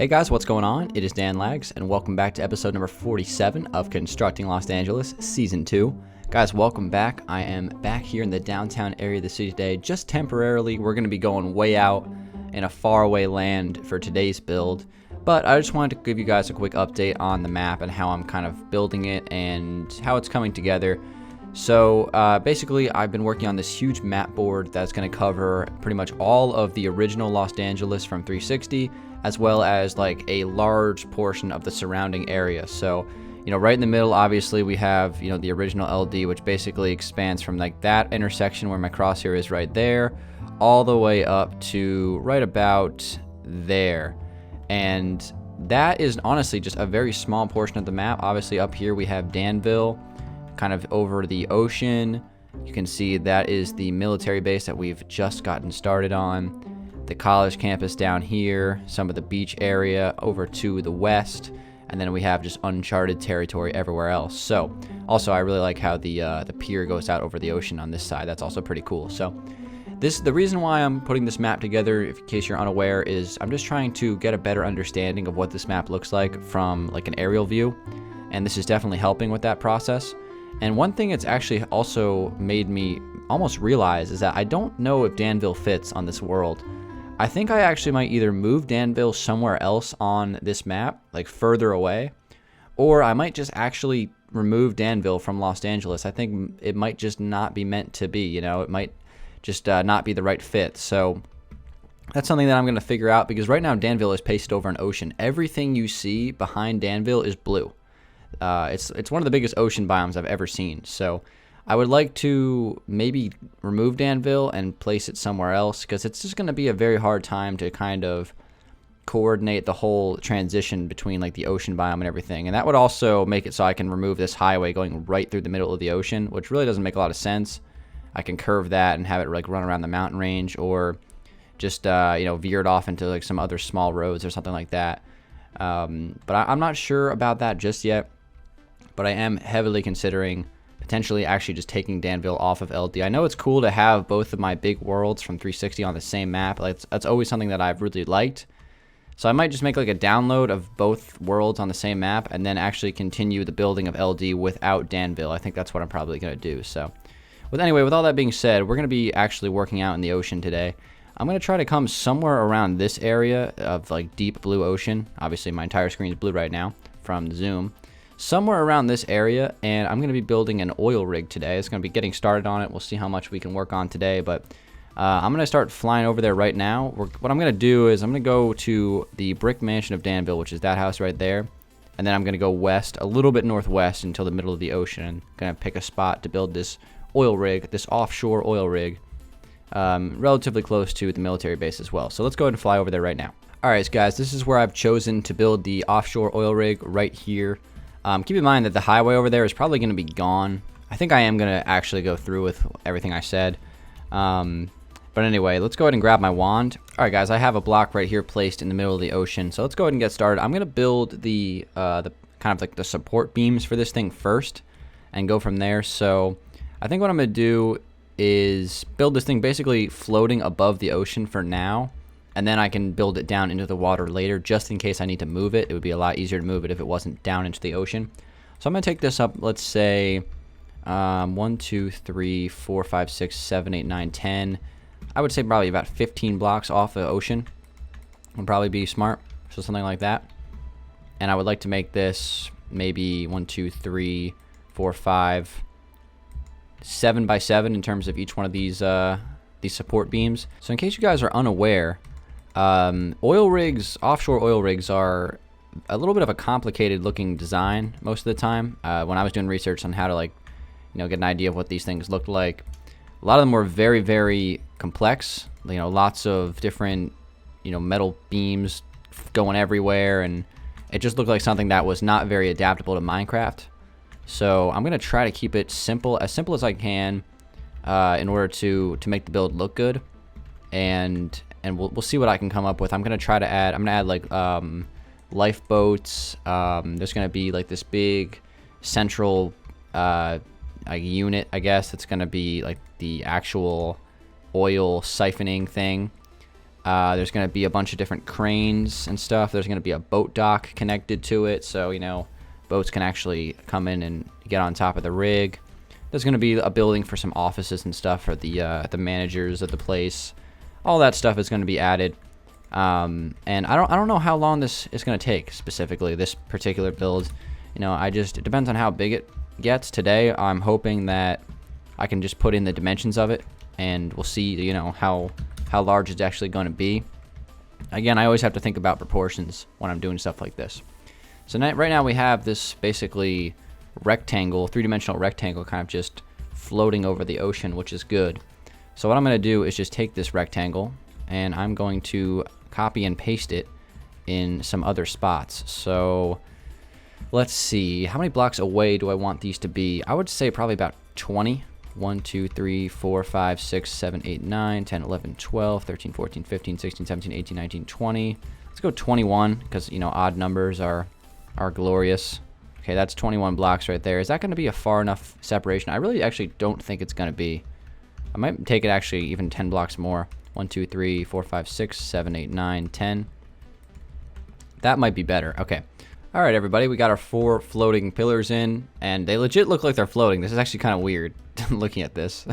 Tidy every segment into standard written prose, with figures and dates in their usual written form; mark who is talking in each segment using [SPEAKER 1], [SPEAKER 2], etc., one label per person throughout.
[SPEAKER 1] Hey guys, what's going on? It is Dan Lags, and welcome back to episode number 47 of Constructing Los Angeles, Season 2. Guys, welcome back. I am back here in the downtown area of the city today, just temporarily. We're going to be going way out in a faraway land for today's build, but I just wanted to give you guys a quick update on the map and how I'm kind of building it and how it's coming together. So basically, I've been working on this huge map board that's going to cover pretty much all of the original Los Angeles from 360, as well as like a large portion of the surrounding area. So, you know, right in the middle, obviously, we have, you know, the original LD, which basically expands from like that intersection where my crosshair is right there, all the way up to right about there. And that is honestly just a very small portion of the map. Obviously, up here we have Danville, kind of over the ocean. You can see that is the military base that we've just gotten started on. The college campus down here, some of the beach area over to the west, and then we have just uncharted territory everywhere else. So also I really like how the pier goes out over the ocean on this side. That's also pretty cool. So the reason why I'm putting this map together, in case you're unaware, is I'm just trying to get a better understanding of what this map looks like from like an aerial view, and this is definitely helping with that process. And one thing it's actually also made me almost realize is that I don't know if Danville fits on this world. I think I actually might either move Danville somewhere else on this map, like further away, or I might just actually remove Danville from Los Angeles. I think it might just not be meant to be, you know, it might just not be the right fit. So that's something that I'm going to figure out, because right now Danville is pasted over an ocean. Everything you see behind Danville is blue. It's one of the biggest ocean biomes I've ever seen. So I would like to maybe remove Danville and place it somewhere else, because it's just going to be a very hard time to kind of coordinate the whole transition between like the ocean biome and everything. And that would also make it so I can remove this highway going right through the middle of the ocean, which really doesn't make a lot of sense. I can curve that and have it like run around the mountain range, or just you know, veer it off into like some other small roads or something like that. But I'm not sure about that just yet. But I am heavily considering potentially actually just taking Danville off of LD. I know it's cool to have both of my big worlds from 360 on the same map. Like, that's always something that I've really liked. So I might just make like a download of both worlds on the same map and then actually continue the building of LD without Danville. I think that's what I'm probably going to do. So anyway, with all that being said, we're going to be actually working out in the ocean today. I'm going to try to come somewhere around this area of like deep blue ocean. Obviously my entire screen is blue right now from the zoom. Somewhere around this area, and I'm going to be building an oil rig today. It's going to be getting started on it. We'll see how much we can work on today, but I'm going to start flying over there right now. What I'm going to do is I'm going to go to the brick mansion of Danville, which is that house right there, and then I'm going to go west, a little bit northwest until the middle of the ocean. I'm going to pick a spot to build this oil rig, this offshore oil rig, relatively close to the military base as well. So let's go ahead and fly over there right now. All right, guys, this is where I've chosen to build the offshore oil rig right here. Keep in mind that the highway over there is probably going to be gone. I think I am going to actually go through with everything I said. But anyway, let's go ahead and grab my wand. All right, guys, I have a block right here placed in the middle of the ocean. So let's go ahead and get started. I'm going to build the kind of like the support beams for this thing first and go from there. So I think what I'm going to do is build this thing basically floating above the ocean for now. And then I can build it down into the water later, just in case I need to move it. It would be a lot easier to move it if it wasn't down into the ocean. So I'm going to take this up, let's say, 1, 2, 3, 4, 5, 6, 7, 8, 9, 10. I would say probably about 15 blocks off the ocean would probably be smart. So something like that. And I would like to make this maybe 1, 2, 3, 4, 5, 7 by 7 in terms of each one of these support beams. So in case you guys are unaware, offshore oil rigs are a little bit of a complicated looking design most of the time. When I was doing research on how to, like, you know, get an idea of what these things looked like, a lot of them were very, very complex. You know, lots of different, you know, metal beams going everywhere, and it just looked like something that was not very adaptable to Minecraft. So I'm gonna try to keep it as simple as I can, in order to make the build look good, and we'll see what I can come up with. I'm gonna add like lifeboats. There's gonna be like this big central like unit, I guess. It's gonna be like the actual oil siphoning thing. There's going to be a bunch of different cranes and stuff. There's going to be a boat dock connected to it, so, you know, boats can actually come in and get on top of the rig. There's going to be a building for some offices and stuff for the managers of the place. All that stuff is going to be added. And I don't know how long this is going to take specifically, this particular build. You know, it depends on how big it gets. Today, I'm hoping that I can just put in the dimensions of it, and we'll see, you know, how large it's actually going to be. Again, I always have to think about proportions when I'm doing stuff like this. So right now we have this basically rectangle, three-dimensional rectangle, kind of just floating over the ocean, which is good. So what I'm going to do is just take this rectangle, and I'm going to copy and paste it in some other spots. So let's see, how many blocks away do I want these to be? I would say probably about 20. 1, 2, 3, 4, 5, 6, 7, 8, 9, 10, 11, 12, 13, 14, 15, 16, 17, 18, 19, 20. Let's go 21 because, you know, odd numbers are glorious. Okay, that's 21 blocks right there. Is that going to be a far enough separation? I really actually don't think it's going to be. I might take it actually even 10 blocks more. 1, 2, 3, 4, 5, 6, 7, 8, 9, 10. That might be better. Okay. All right, everybody, we got our 4 floating pillars in, and they legit look like they're floating. This is actually kind of weird looking at this.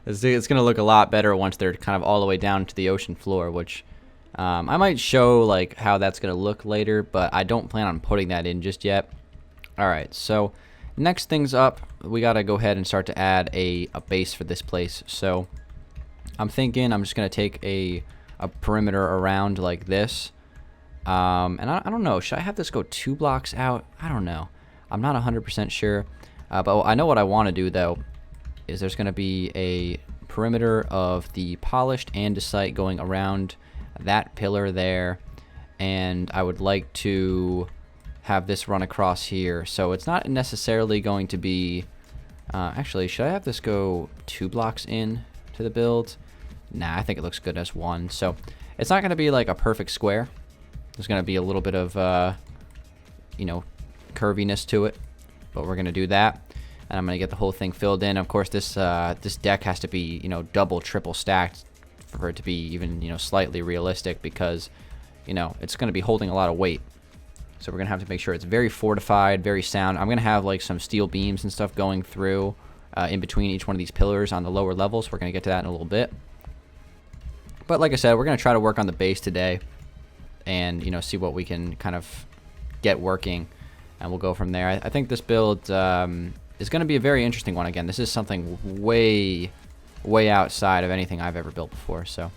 [SPEAKER 1] It's going to look a lot better once they're kind of all the way down to the ocean floor, which I might show like how that's going to look later, but I don't plan on putting that in just yet. All right, so next things up, we got to go ahead and start to add a base for this place. So I'm thinking I'm just going to take a perimeter around like this. And I don't know, should I have this go 2 blocks out? I don't know. I'm not 100% sure. But I know what I want to do, though, is there's going to be a perimeter of the polished andesite going around that pillar there. And I would like to have this run across here. So it's not necessarily going to be... actually, should I have this go 2 blocks in to the build? Nah, I think it looks good as 1. So it's not going to be like a perfect square. There's going to be a little bit of, you know, curviness to it, but we're going to do that. And I'm going to get the whole thing filled in. Of course, this deck has to be, you know, double, triple stacked for it to be even, you know, slightly realistic because, you know, it's going to be holding a lot of weight. So we're going to have to make sure it's very fortified, very sound. I'm going to have, like, some steel beams and stuff going through in between each one of these pillars on the lower levels. We're going to get to that in a little bit. But like I said, we're going to try to work on the base today. And, you know, see what we can kind of get working, and we'll go from there. I think this build is going to be a very interesting one. Again, this is something way outside of anything I've ever built before, so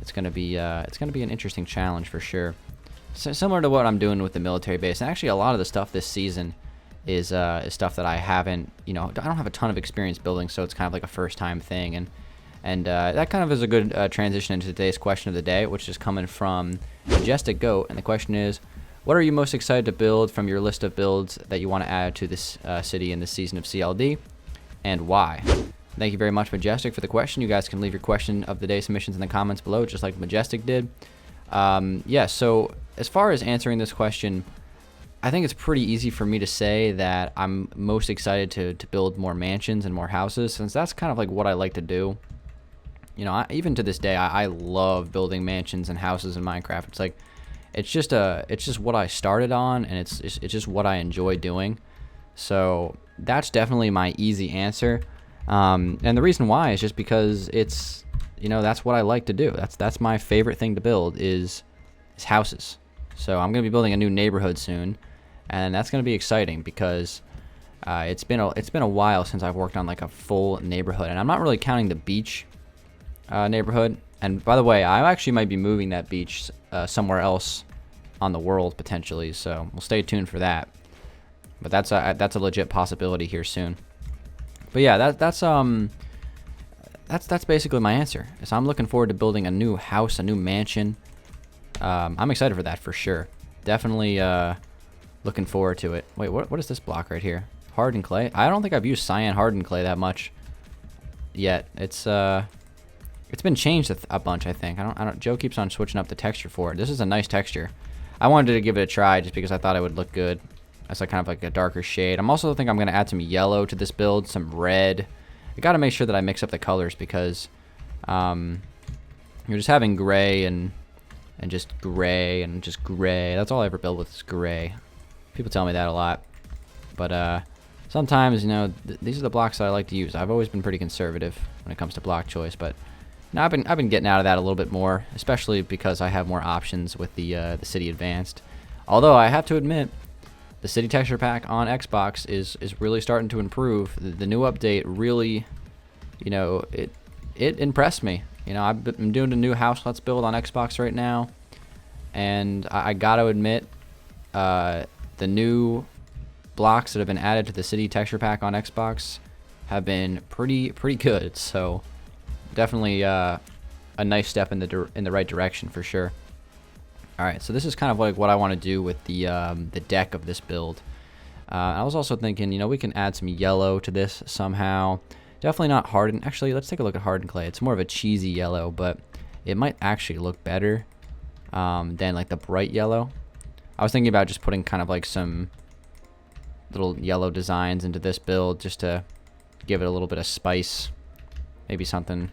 [SPEAKER 1] it's going to be an interesting challenge for sure. So, similar to what I'm doing with the military base, and actually a lot of the stuff this season is stuff that I haven't, you know, I don't have a ton of experience building, so it's kind of like a first time thing, and that kind of is a good transition into today's question of the day, which is coming from Majestic Goat. And the question is, what are you most excited to build from your list of builds that you want to add to this city in this season of CLD, and why? Thank you very much, Majestic, for the question. You guys can leave your question of the day submissions in the comments below, just like Majestic did. Yeah, so as far as answering this question, I think it's pretty easy for me to say that I'm most excited to build more mansions and more houses, since that's kind of like what I like to do. You know, even to this day, I love building mansions and houses in Minecraft. It's like, it's just what I started on, and it's just what I enjoy doing. So that's definitely my easy answer. And the reason why is just because it's, you know, that's what I like to do. That's my favorite thing to build is houses. So I'm gonna be building a new neighborhood soon, and that's gonna be exciting because it's been a while since I've worked on like a full neighborhood, and I'm not really counting the beach neighborhood. And by the way, I actually might be moving that beach somewhere else on the world potentially, so we'll stay tuned for that. But that's a legit possibility here soon. But yeah, that's basically my answer. So I'm looking forward to building a new house, a new mansion. I'm excited for that for sure. Definitely looking forward to it. Wait, what is this block right here? Hardened clay? I don't think I've used cyan hardened clay that much yet. It's been changed a bunch, I think. Joe keeps on switching up the texture for it. This is a nice texture. I wanted to give it a try just because I thought it would look good. That's like kind of like a darker shade. I'm also think I'm going to add some yellow to this build, some red. I got to make sure that I mix up the colors because, you You're just having gray and just gray and just gray. That's all I ever build with is gray. People tell me that a lot. But sometimes, you know, these are the blocks that I like to use. I've always been pretty conservative when it comes to block choice, but now I've been getting out of that a little bit more, especially because I have more options with the City Advanced. Although I have to admit, the City Texture Pack on Xbox is really starting to improve. The new update really, you know, it impressed me. You know, I'm doing a new house let's build on Xbox right now, and I gotta admit, the new blocks that have been added to the City Texture Pack on Xbox have been pretty good. So definitely a nice step in the right direction for sure. All right, so this is kind of like what I want to do with the deck of this build. I was also thinking, you know, we can add some yellow to this somehow. Definitely not hardened. Actually, let's take a look at hardened clay. It's more of a cheesy yellow, but it might actually look better than like the bright yellow. I was thinking about just putting kind of like some little yellow designs into this build just to give it a little bit of spice. Maybe something.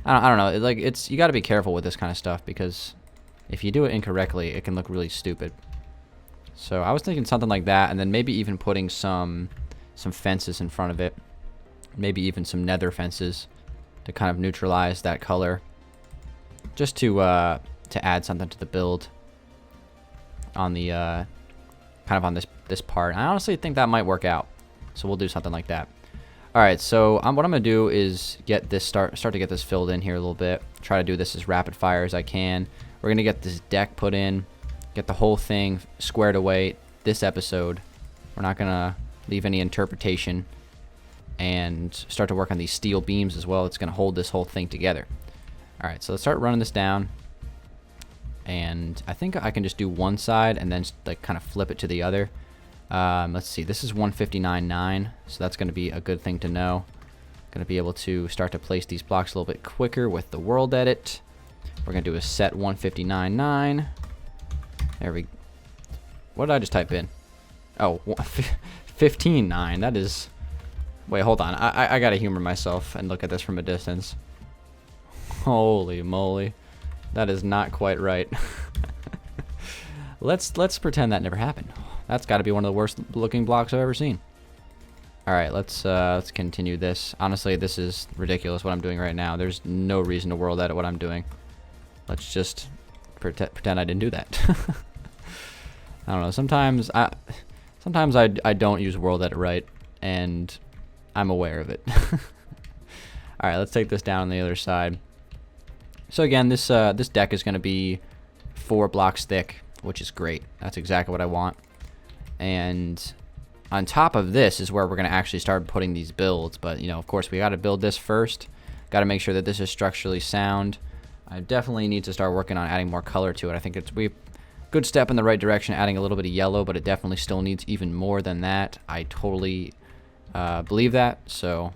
[SPEAKER 1] I don't know. Like you got to be careful with this kind of stuff because if you do it incorrectly, it can look really stupid. So I was thinking something like that, and then maybe even putting some fences in front of it. Maybe even some nether fences to kind of neutralize that color, just to add something to the build on the kind of on this part. I honestly think that might work out, so we'll do something like that. All right, so what I'm gonna do is get this start to get this filled in here a little bit. Try to do this as rapid fire as I can. We're gonna get this deck put in, get the whole thing squared away this episode. We're not gonna leave any interpretation, and start to work on these steel beams as well. It's going to hold this whole thing together. All right, so let's start running this down. And I think I can just do one side and then like kind of flip it to the other. Let's see, this is 159.9, so that's going to be a good thing to know. Going to be able to start to place these blocks a little bit quicker with the world edit. We're going to do a set 159.9. There we go. What did I just type in? Oh, 15.9. That is... Wait, hold on. I gotta humor myself and look at this from a distance. Holy moly. That is not quite right. Let's pretend that never happened. That's gotta be one of the worst looking blocks I've ever seen. Alright, let's continue this. Honestly, this is ridiculous what I'm doing right now. There's no reason to world edit what I'm doing. Let's just pretend I didn't do that. I don't know. Sometimes I don't use world edit right, and I'm aware of it. All right, let's take this down on the other side. So again, this deck is going to be 4 blocks thick, which is great. That's exactly what I want. And on top of this is where we're going to actually start putting these builds. But, you know, of course, we got to build this first. Got to make sure that this is structurally sound. I definitely need to start working on adding more color to it. I think it's a good step in the right direction, adding a little bit of yellow, but it definitely still needs even more than that. I totally believe that, so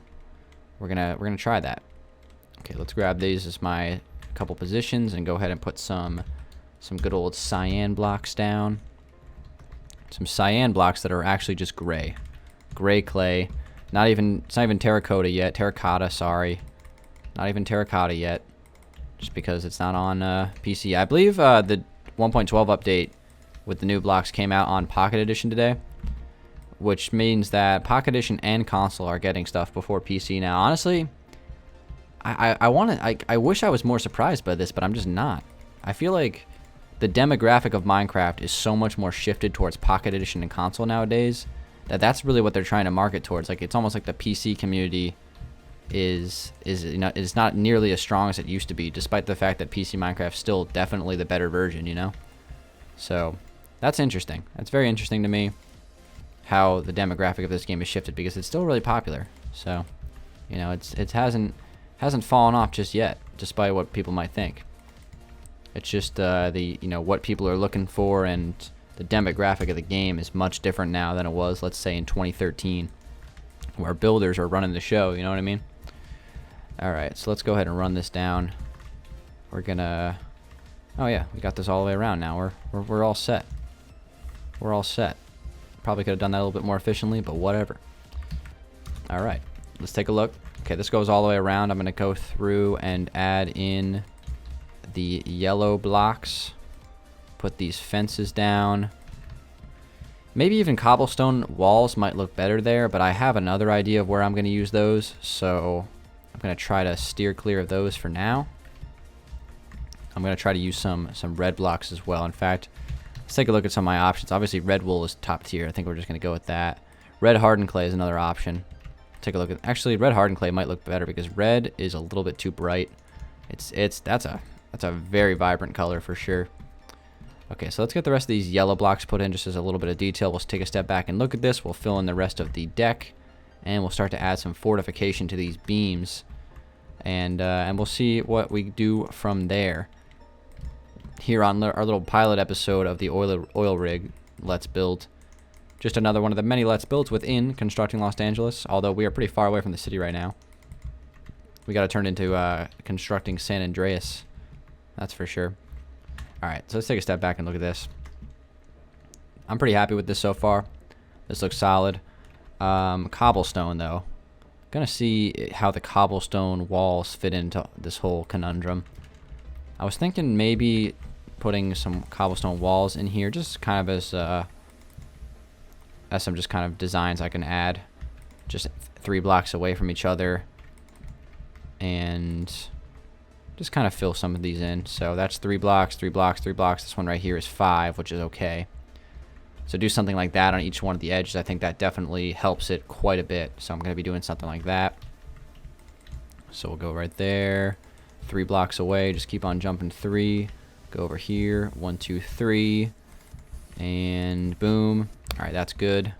[SPEAKER 1] we're gonna try that. Okay, let's grab these as my couple positions and go ahead and put some good old cyan blocks down. Some cyan blocks that are actually just gray clay. It's not even terracotta yet. Terracotta, sorry, not even terracotta yet. Just because it's not on PC. I believe the 1.12 update with the new blocks came out on Pocket Edition today, which means that Pocket Edition and console are getting stuff before PC now. Honestly, I wish I was more surprised by this, but I'm just not. I feel like the demographic of Minecraft is so much more shifted towards Pocket Edition and console nowadays that's really what they're trying to market towards. Like, it's almost like the PC community is not nearly as strong as it used to be, despite the fact that PC Minecraft's still definitely the better version, you know? So that's interesting. That's very interesting to me, how the demographic of this game has shifted, because it's still really popular. So, you know, it hasn't fallen off just yet, despite what people might think. It's just what people are looking for, and the demographic of the game is much different now than it was, let's say, in 2013, where builders are running the show, you know what I mean? Alright, so let's go ahead and run this down. We're gonna... Oh yeah, we got this all the way around now. We're all set. We're all set. Probably could have done that a little bit more efficiently, but whatever. Alright, let's take a look. Okay, this goes all the way around. I'm gonna go through and add in the yellow blocks. Put these fences down. Maybe even cobblestone walls might look better there, but I have another idea of where I'm going to use those, so I'm going to try to steer clear of those for now. I'm going to try to use some red blocks as well. In fact, let's take a look at some of my options. Obviously, red wool is top tier. I think we're just going to go with that. Red hardened clay is another option. Take a look at, actually, red hardened clay might look better because red is a little bit too bright. That's a very vibrant color for sure. Okay, so let's get the rest of these yellow blocks put in just as a little bit of detail. We'll take a step back and look at this. We'll fill in the rest of the deck, and we'll start to add some fortification to these beams, and we'll see what we do from there. Here on our little pilot episode of the oil rig Let's Build. Just another one of the many Let's Builds within Constructing Los Angeles, although we are pretty far away from the city right now. We got to turn into Constructing San Andreas, that's for sure. Alright, so let's take a step back and look at this. I'm pretty happy with this so far. This looks solid. Cobblestone, though. Gonna see how the cobblestone walls fit into this whole conundrum. I was thinking maybe putting some cobblestone walls in here, just kind of as some just kind of designs I can add. Just 3 blocks away from each other. And just kind of fill some of these in. So that's 3 blocks, 3 blocks, 3 blocks. This one right here is 5, which is okay. So do something like that on each one of the edges. I think that definitely helps it quite a bit. So I'm going to be doing something like that. So we'll go right there. 3 blocks away. Just keep on jumping 3. Go over here. 1, 2, 3. And boom. Alright, that's good.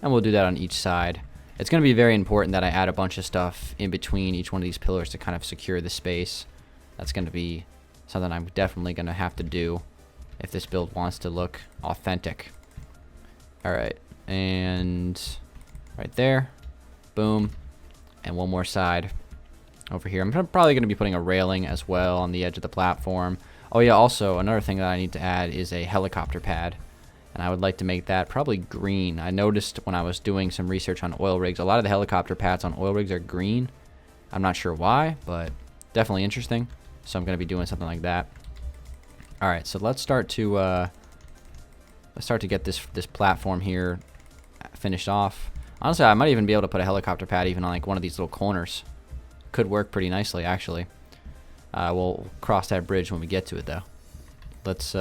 [SPEAKER 1] And we'll do that on each side. It's going to be very important that I add a bunch of stuff in between each one of these pillars to kind of secure the space. That's going to be something I'm definitely going to have to do if this build wants to look authentic. Alright, and right there. Boom. And one more side over here. I'm probably going to be putting a railing as well on the edge of the platform. Oh yeah, also another thing that I need to add is a helicopter pad. And I would like to make that probably green. I noticed when I was doing some research on oil rigs, a lot of the helicopter pads on oil rigs are green. I'm not sure why, but definitely interesting. So I'm going to be doing something like that. All right, so let's start to get this platform here finished off. Honestly, I might even be able to put a helicopter pad even on like one of these little corners. Could work pretty nicely, actually. We'll cross that bridge when we get to it, though. Let's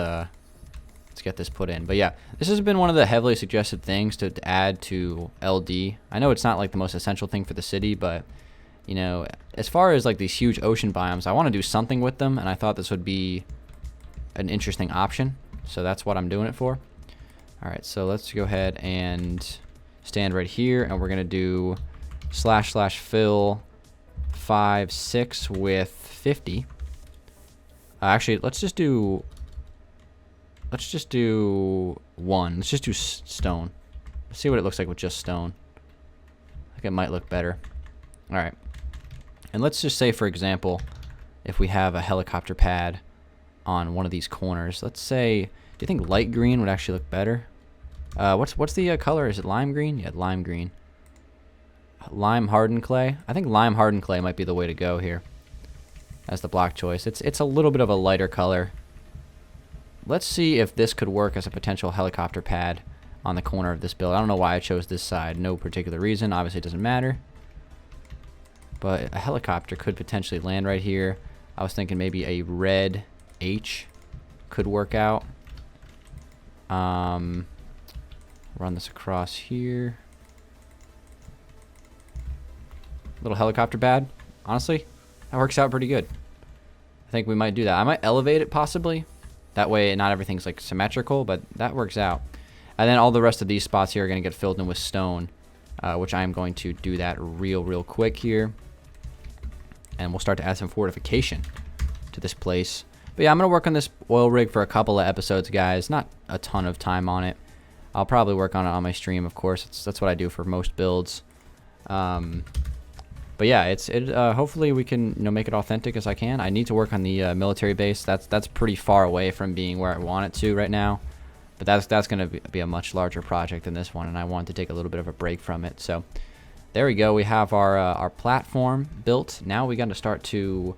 [SPEAKER 1] get this put in. But yeah, this has been one of the heavily suggested things to add to LD. I know it's not like the most essential thing for the city, but you know, as far as like these huge ocean biomes, I want to do something with them, and I thought this would be an interesting option. So that's what I'm doing it for. All right, so let's go ahead and stand right here, and we're gonna do //fill 5, 6 with 50. Actually, let's just do 1. Let's just do stone. Let's see what it looks like with just stone. I think it might look better. All right. And let's just say, for example, if we have a helicopter pad on one of these corners, let's say, do you think light green would actually look better? What's the color? Is it lime green? Yeah, lime green. Lime hardened clay. I think lime hardened clay might be the way to go here as the block choice. It's a little bit of a lighter color. Let's see if this could work as a potential helicopter pad on the corner of this build. I don't know why I chose this side. No particular reason. Obviously, it doesn't matter. But a helicopter could potentially land right here. I was thinking maybe a red H could work out. Run this across here. Little helicopter pad. Honestly, that works out pretty good. I think we might do that. I might elevate it possibly. That way not everything's like symmetrical, but that works out. And then all the rest of these spots here are going to get filled in with stone, which I am going to do that real quick here. And we'll start to add some fortification to this place. But yeah, I'm going to work on this oil rig for a couple of episodes, guys. Not a ton of time on it. I'll probably work on it on my stream, of course. That's what I do for most builds. But yeah, hopefully we can make it authentic as I can. I need to work on the military base. That's pretty far away from being where I want it to right now. But that's going to be a much larger project than this one, and I want to take a little bit of a break from it. So there we go. We have our platform built. Now we got to start to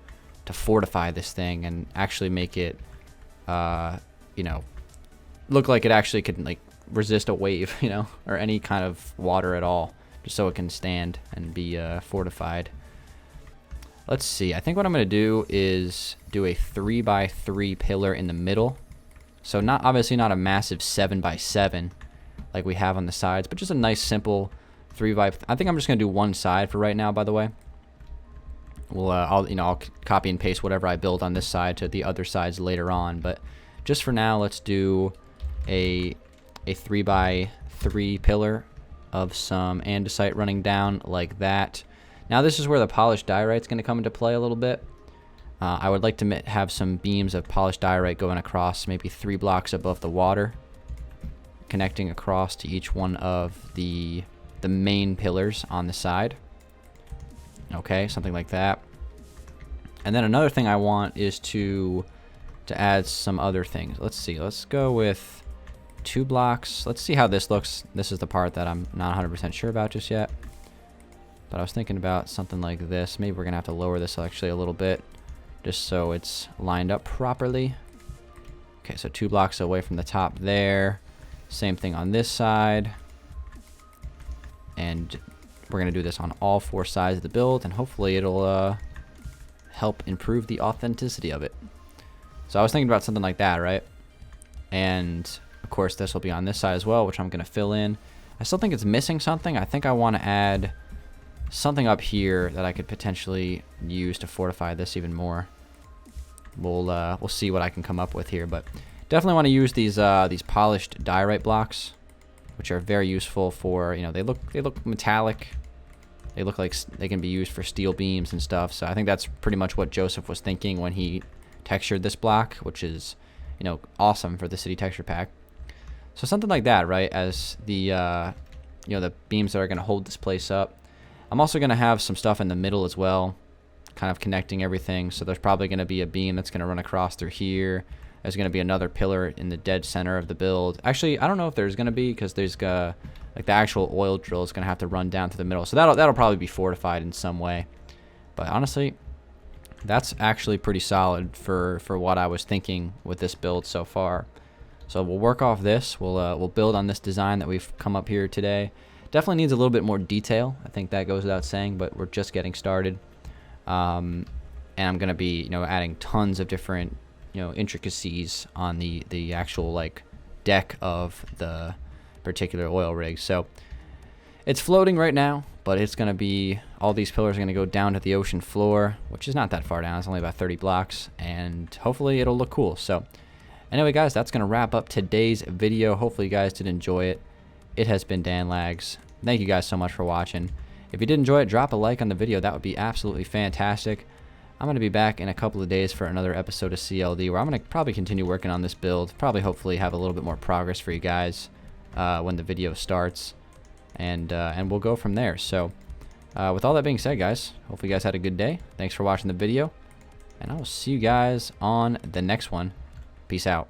[SPEAKER 1] fortify this thing and actually make it, you know, look like it actually could like resist a wave, you know, or any kind of water at all, just so it can stand and be fortified. Let's see. I think what I'm going to do is do a 3x3 pillar in the middle. So not obviously not a massive 7x7 like we have on the sides, but just a nice simple 3x. I think I'm just going to do one side for right now, by the way. Well, I'll copy and paste whatever I build on this side to the other sides later on, but just for now, let's do a 3x3 pillar of some andesite running down like that. Now this is where the polished diorite is going to come into play a little bit. I would like to have some beams of polished diorite going across maybe 3 blocks above the water, connecting across to each one of the main pillars on the side. Okay, something like that. And then another thing I want is to add some other things. Let's see. Let's go with 2 blocks. Let's see how this looks. This is the part that I'm not 100% sure about just yet. But I was thinking about something like this. Maybe we're going to have to lower this actually a little bit, just so it's lined up properly. Okay, so 2 blocks away from the top there. Same thing on this side. And we're going to do this on all 4 sides of the build, and hopefully it'll help improve the authenticity of it. So I was thinking about something like that, right? And of course this will be on this side as well, which I'm going to fill in. I still think it's missing something. I think I want to add something up here that I could potentially use to fortify this even more. We'll see what I can come up with here, but definitely want to use these polished diorite blocks, which are very useful for, you know, they look metallic. They look like they can be used for steel beams and stuff. So I think that's pretty much what Joseph was thinking when he textured this block, which is, you know, awesome for the city texture pack. So something like that, right? As the you know, the beams that are going to hold this place up. I'm also going to have some stuff in the middle as well, kind of connecting everything. So there's probably going to be a beam that's going to run across through here. There's going to be another pillar in the dead center of the build. Actually, I don't know if there's going to be, because there's like the actual oil drill is going to have to run down to the middle. So that'll probably be fortified in some way. But honestly, that's actually pretty solid for what I was thinking with this build so far. So we'll work off this. We'll build on this design that we've come up here today. Definitely needs a little bit more detail. I think that goes without saying, but we're just getting started. And I'm going to be, you know, adding tons of different, you know, intricacies on the actual like deck of the particular oil rig. So it's floating right now, but it's going to be, all these pillars are going to go down to the ocean floor, which is not that far down. It's only about 30 blocks, and hopefully it'll look cool. So anyway, guys, that's going to wrap up today's video. Hopefully you guys did enjoy it. It has been Danlags. Thank you guys so much for watching. If you did enjoy it, drop a like on the video. That would be absolutely fantastic. I'm going to be back in a couple of days for another episode of CLD, where I'm going to probably continue working on this build. Probably, hopefully, have a little bit more progress for you guys when the video starts. And we'll go from there. So, with all that being said, guys, hopefully you guys had a good day. Thanks for watching the video. And I will see you guys on the next one. Peace out.